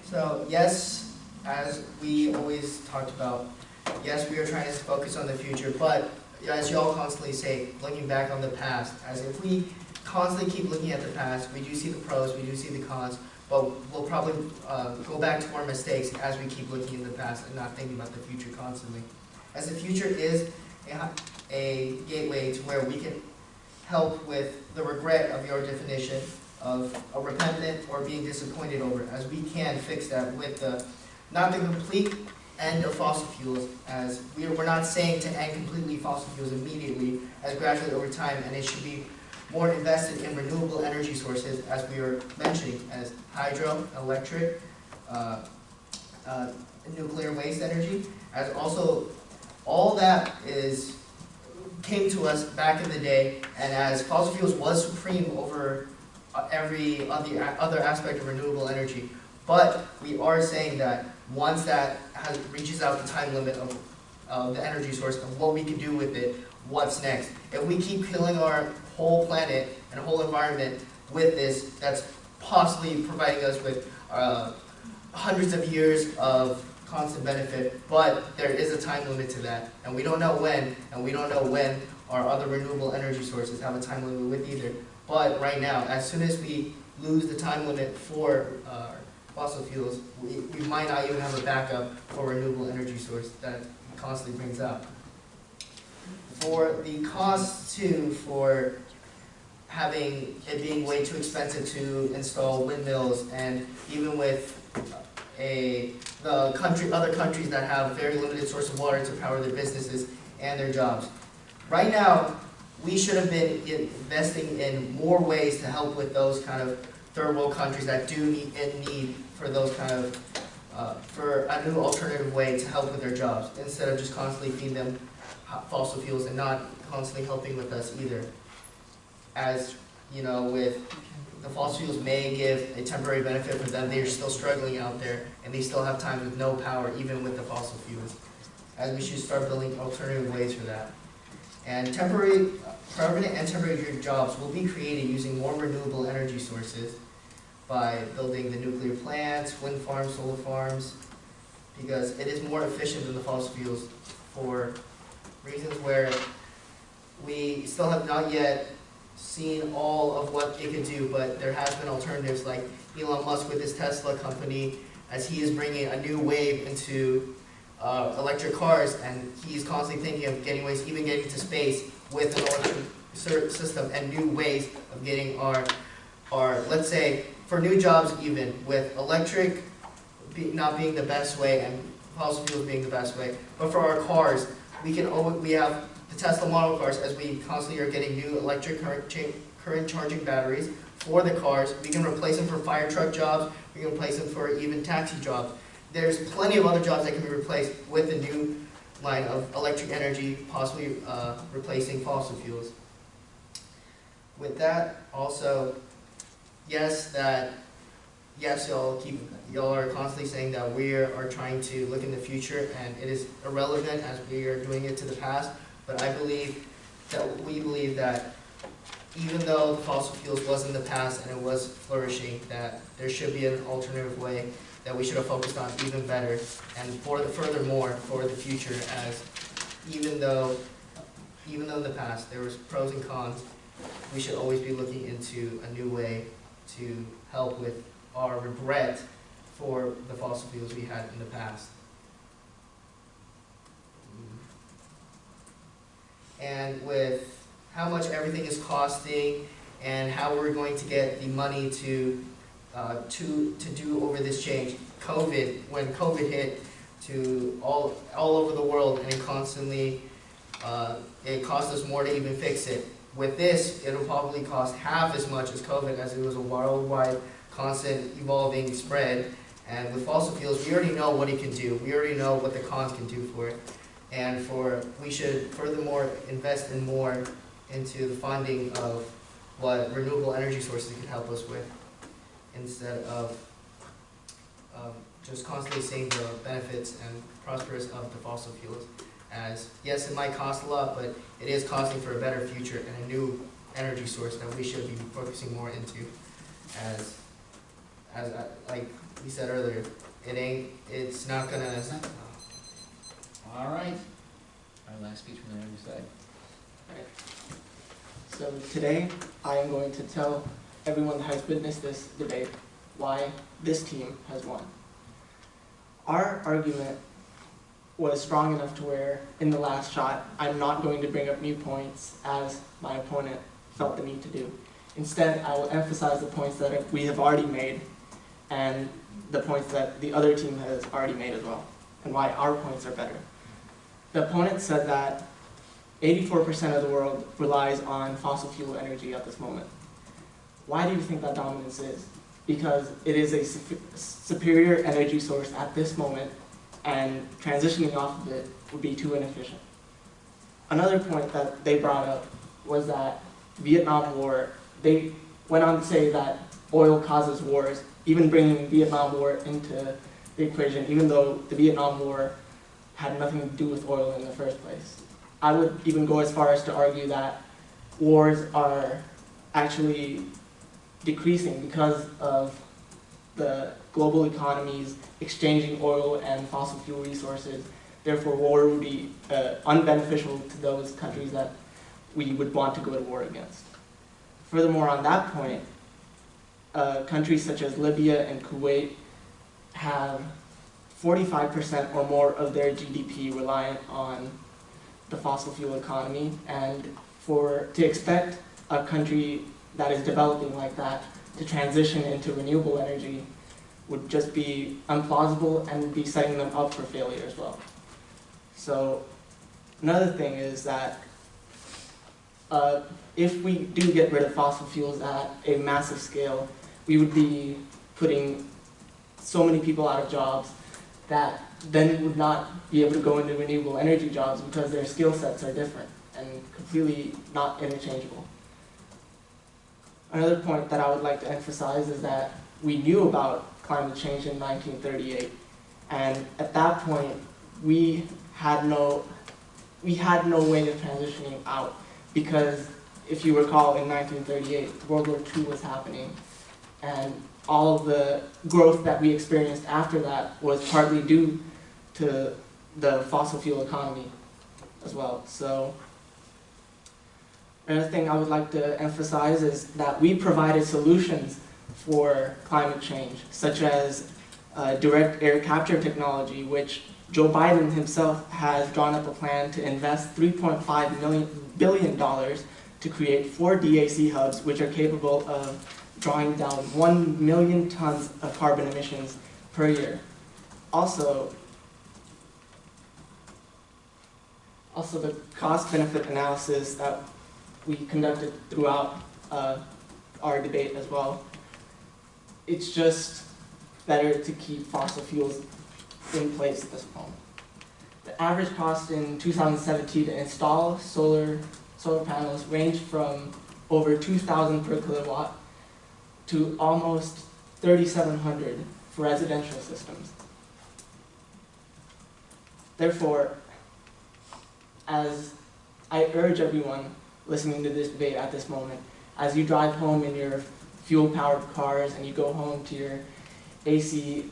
So yes, as we always talked about, yes, we are trying to focus on the future, but as y'all constantly say, looking back on the past, as if we constantly keep looking at the past, we do see the pros, we do see the cons, but we'll probably go back to our mistakes as we keep looking in the past and not thinking about the future constantly. As the future is a gateway to where we can help with the regret of your definition of a repentant or being disappointed over, as we can fix that with not the complete end of fossil fuels, as we're not saying to end completely fossil fuels immediately, as gradually over time, and it should be more invested in renewable energy sources, as we were mentioning, as hydro, electric, nuclear waste energy, as also all that came to us back in the day, and as fossil fuels was supreme over every other aspect of renewable energy. But we are saying that once that reaches out the time limit of the energy source of what we can do with it, what's next? If we keep killing our whole planet and whole environment with this, that's possibly providing us with hundreds of years of constant benefit, but there is a time limit to that, and we don't know when, and we don't know when our other renewable energy sources have a time limit with either. But right now, as soon as we lose the time limit for fossil fuels, we might not even have a backup for a renewable energy source that constantly brings up. For the cost too, for having it being way too expensive to install windmills, and even with other countries that have very limited source of water to power their businesses and their jobs. Right now, we should have been investing in more ways to help with those kind of third world countries that do need for those kind of for a new alternative way to help with their jobs, instead of just constantly feeding them fossil fuels and not constantly helping with us either. As you know, with the fossil fuels may give a temporary benefit for them, they are still struggling out there, and they still have times with no power, even with the fossil fuels. As we should start building alternative ways for that. And permanent and temporary jobs will be created using more renewable energy sources by building the nuclear plants, wind farms, solar farms, because it is more efficient than the fossil fuels for reasons where we still have not yet seen all of what it could do, but there has been alternatives like Elon Musk with his Tesla company, as he is bringing a new wave into electric cars, and he's constantly thinking of getting ways, even getting to space with an electric system and new ways of getting our let's say, for new jobs even, with electric not being the best way and fossil fuels being the best way, but for our cars, we have the Tesla model cars, as we constantly are getting new electric current charging batteries for the cars. We can replace them for fire truck jobs, we can replace them for even taxi jobs. There's plenty of other jobs that can be replaced with a new line of electric energy, possibly replacing fossil fuels. With that, also, yes, y'all are constantly saying that we are trying to look in the future, and it is irrelevant as we are doing it to the past. But we believe that even though the fossil fuels was in the past and it was flourishing, that there should be an alternative way that we should have focused on even better, and furthermore for the future, as even though in the past there was pros and cons, we should always be looking into a new way to help with our regret for the fossil fuels we had in the past. And with how much everything is costing and how we're going to get the money to do over this change. When COVID hit to all over the world, and it constantly it cost us more to even fix it. With this, it'll probably cost half as much as COVID, as it was a worldwide, constant, evolving spread. And with fossil fuels, we already know what it can do. We already know what the cons can do for it. And we should furthermore invest in more into the funding of what renewable energy sources can help us with, instead of just constantly seeing the benefits and prosperous of the fossil fuels. As yes, it might cost a lot, but it is costing for a better future and a new energy source that we should be focusing more into. Like we said earlier, it's not gonna. All right. Our last speech from the other side. So today, I am going to tell everyone that has witnessed this debate why this team has won. Our argument was strong enough to where, in the last shot, I'm not going to bring up new points as my opponent felt the need to do. Instead, I will emphasize the points that we have already made and the points that the other team has already made as well, and why our points are better. The opponent said that 84% of the world relies on fossil fuel energy at this moment. Why do you think that dominance is? Because it is a superior energy source at this moment, and transitioning off of it would be too inefficient. Another point that they brought up was that Vietnam War, they went on to say that oil causes wars, even bringing Vietnam War into the equation, even though the Vietnam War had nothing to do with oil in the first place. I would even go as far as to argue that wars are actually decreasing because of the global economies exchanging oil and fossil fuel resources. Therefore, war would be unbeneficial to those countries that we would want to go to war against. Furthermore, on that point, countries such as Libya and Kuwait have 45% or more of their GDP reliant on the fossil fuel economy, and to expect a country that is developing like that to transition into renewable energy would just be implausible and would be setting them up for failure as well. So another thing is that if we do get rid of fossil fuels at a massive scale, we would be putting so many people out of jobs that then would not be able to go into renewable energy jobs because their skill sets are different and completely not interchangeable. Another point that I would like to emphasize is that we knew about climate change in 1938, and at that point we had no way of transitioning out, because if you recall, in 1938 World War II was happening, and all of the growth that we experienced after that was partly due to the fossil fuel economy as well. So another thing I would like to emphasize is that we provided solutions for climate change, such as direct air capture technology, which Joe Biden himself has drawn up a plan to invest $3.5 billion to create 4 DAC hubs, which are capable of drawing down 1 million tons of carbon emissions per year. Also the cost-benefit analysis that we conducted throughout our debate as well, it's just better to keep fossil fuels in place at this moment. The average cost in 2017 to install solar panels ranged from over $2,000 per kilowatt to almost $3,700 for residential systems. Therefore, as I urge everyone listening to this debate at this moment, as you drive home in your fuel-powered cars and you go home to your AC,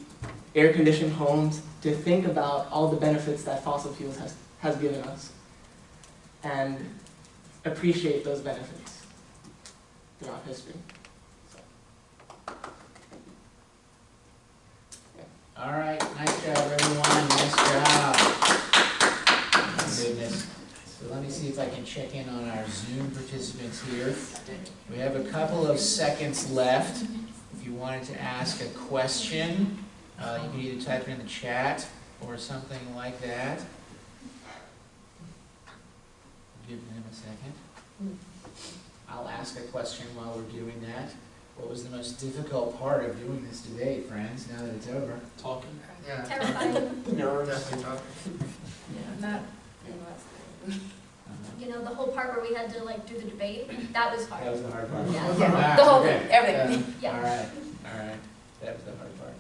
air-conditioned homes, to think about all the benefits that fossil fuels has given us and appreciate those benefits throughout history. All right, nice job, everyone. Nice job. Oh, goodness. So let me see if I can check in on our Zoom participants here. We have a couple of seconds left. If you wanted to ask a question, you can either type it in the chat or something like that. Give them a second. I'll ask a question while we're doing that. What was the most difficult part of doing this debate, friends, now that it's over? Talking. Yeah. Terrifying. Nerves. Definitely talking. Yeah, not You know, the whole part where we had to like do the debate, that was hard. That was the hard part. Yeah. Ah, the whole okay. thing, everything. Yeah. All right, all right. That was the hard part.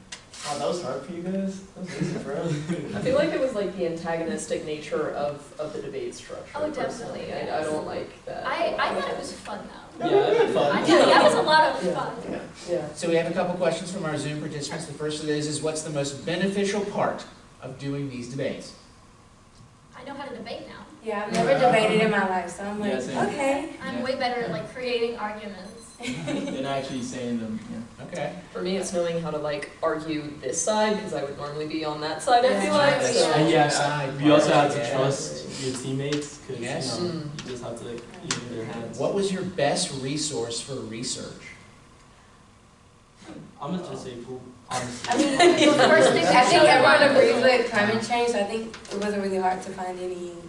Oh, that was hard for you guys? That was easy for us. I feel like it was like the antagonistic nature of the debate structure. Oh, Personally, definitely, I yes. don't like that. I thought it was fun though. Yeah, that'd be fun. I tell you, that was a lot of Yeah. fun. Yeah. So we have a couple questions from our Zoom participants. The first of these is, what's the most beneficial part of doing these debates? I know how to debate now. Yeah, I've never debated in my life, so I'm like, Yeah, same. okay. I'm way better at like creating arguments. Than actually saying them. Yeah. Okay. For me, it's knowing how to like argue this side, because I would normally be on that side, I feel like, That's so. And yeah, Side you also part, have to yeah. trust your teammates because Yes. you just have to like use their hands. What was your best resource for research? I'm gonna just say pool. Honestly. I mean, The first thing I think everyone that agrees with climate change, so I think it wasn't really hard to find anything.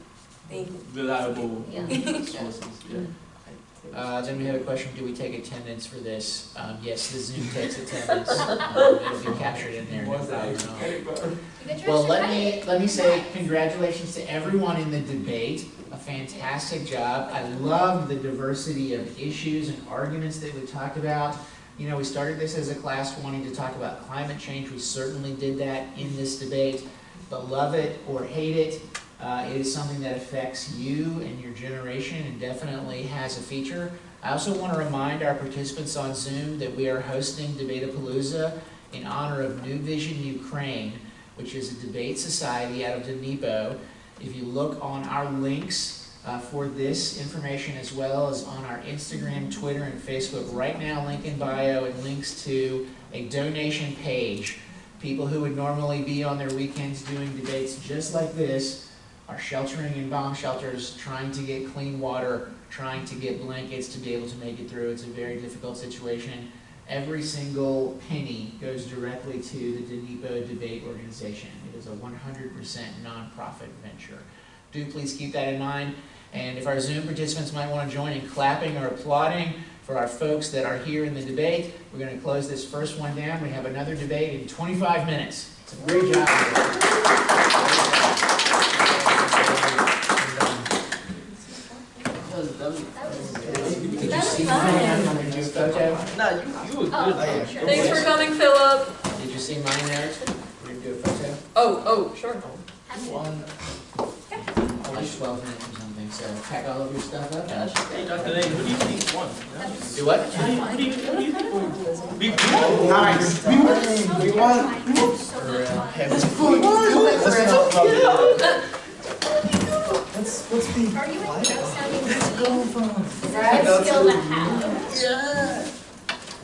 Reliable Yeah. sources. Yeah. Then we have a question, do we take attendance for this? Yes, the Zoom takes attendance. It'll be captured in there. No problem at all. You get your Well, extra let me say congratulations to everyone in the debate. A fantastic job. I love the diversity of issues and arguments that we talked about. You know, we started this as a class wanting to talk about climate change. We certainly did that in this debate. But love it or hate it, it is something that affects you and your generation and definitely has a feature. I also want to remind our participants on Zoom that we are hosting Debate-a-palooza in honor of New Vision Ukraine, which is a debate society out of Dnipro. If you look on our links for this information as well as on our Instagram, Twitter, and Facebook right now, link in bio, it links to a donation page. People who would normally be on their weekends doing debates just like this are sheltering in bomb shelters, trying to get clean water, trying to get blankets to be able to make it through. It's a very difficult situation. Every single penny goes directly to the Dnipro Debate Organization. It is a 100% nonprofit venture. Do please keep that in mind. And if our Zoom participants might want to join in clapping or applauding for our folks that are here in the debate, we're going to close this first one down. We have another debate in 25 minutes. It's a great job. Did you see mine? Did you photo? No, you were good. Oh, sure. Thanks for coming, Philip. Did you see mine there? We're going to do a photo. Oh, sure. One. Only 12 minutes or something, so pack all of your stuff up. Hey, Dr. Lane, who do you think won? Do what? Who do you think won? We Nice. We won. So For, Let's be. Are you in sounding Is that a skill to have? Yeah.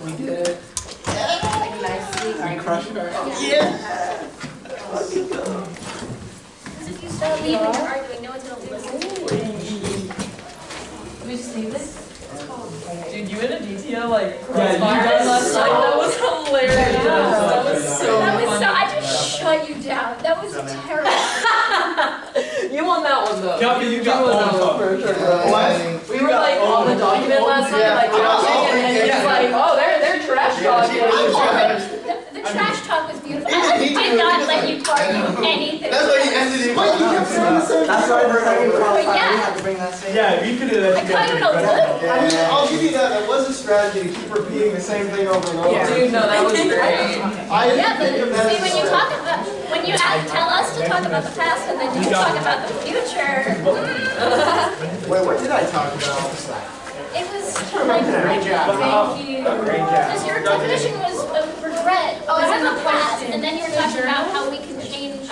We did it. Like nicely Crushed her. Yeah. Because if you start leaving and arguing, no one's gonna listen to you. We just leave this? Dude, you and Aditya like you crossfired guys last night. That was hilarious. That was so funny. I just shut you down. That was terrible. You won that one though. Kelvin, you got won that one one for sure, bro. What? We were like on the document last night, like talking, and then he's like, "Oh, they're trash talking." The trash talk was beautiful. I did not let you argue anything. That's why you ended it. Wait, you kept saying the same. That's why we're having But We yeah, had to bring that same. Yeah, we could have let I you caught you in a little. I mean, I'll give you that. That was a strategy to keep repeating the same thing over and over. Dude, no, that was great. I didn't Yeah, but think of that see, as when you talk about, when you tell us to talk about the past and then you talk about the future, Wait, what did I talk about? it was like, Great job. thank you. Great job. Because your definition was of regret, Oh, I was have in a the past, question. and then you were talking about how we can change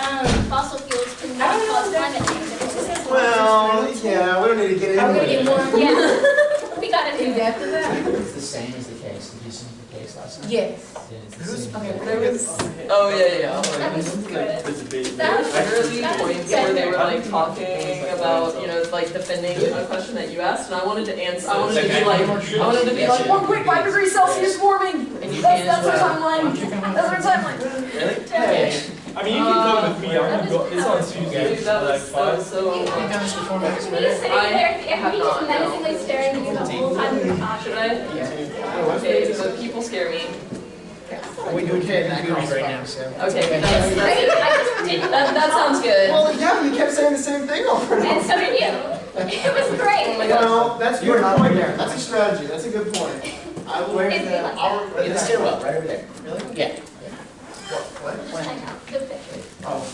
fossil fuels to not cause climate change. It was just- Well, yeah, we don't need to get Are we into gonna get it. more Yeah, we got in it. depth of that? It's the same as the case. Did you see the case last night? Yes. Yeah, it's the same. There was. Oh yeah. That was good. the debate. That was Literally that was points where they good. were like talking about, you know, like defending a question that you asked, and I wanted to answer. I wanted to be like 1.5 degrees Celsius warming. And you That's can as our well. timeline. That's our timeline. Really? Hey, I mean, you can come with me. I'm gonna go. It's on Tuesday. Dude, that Like was 5. so. you've done this before, Marcus, Me right? sitting there, and me just menacingly staring at you the whole time we were talking. Should I? Okay, so people scare me. We do it right now, so. Okay, It's great. I just didn't. that sounds good. Well, yeah, you kept saying the same thing over and And over. so did you. It was great. Well, that's You're your not point there. there. That's a strategy. That's a good point. I will. It'd be like that. In the stairwell, right over there. Really? Yeah. What? Just check out the picture. Oh.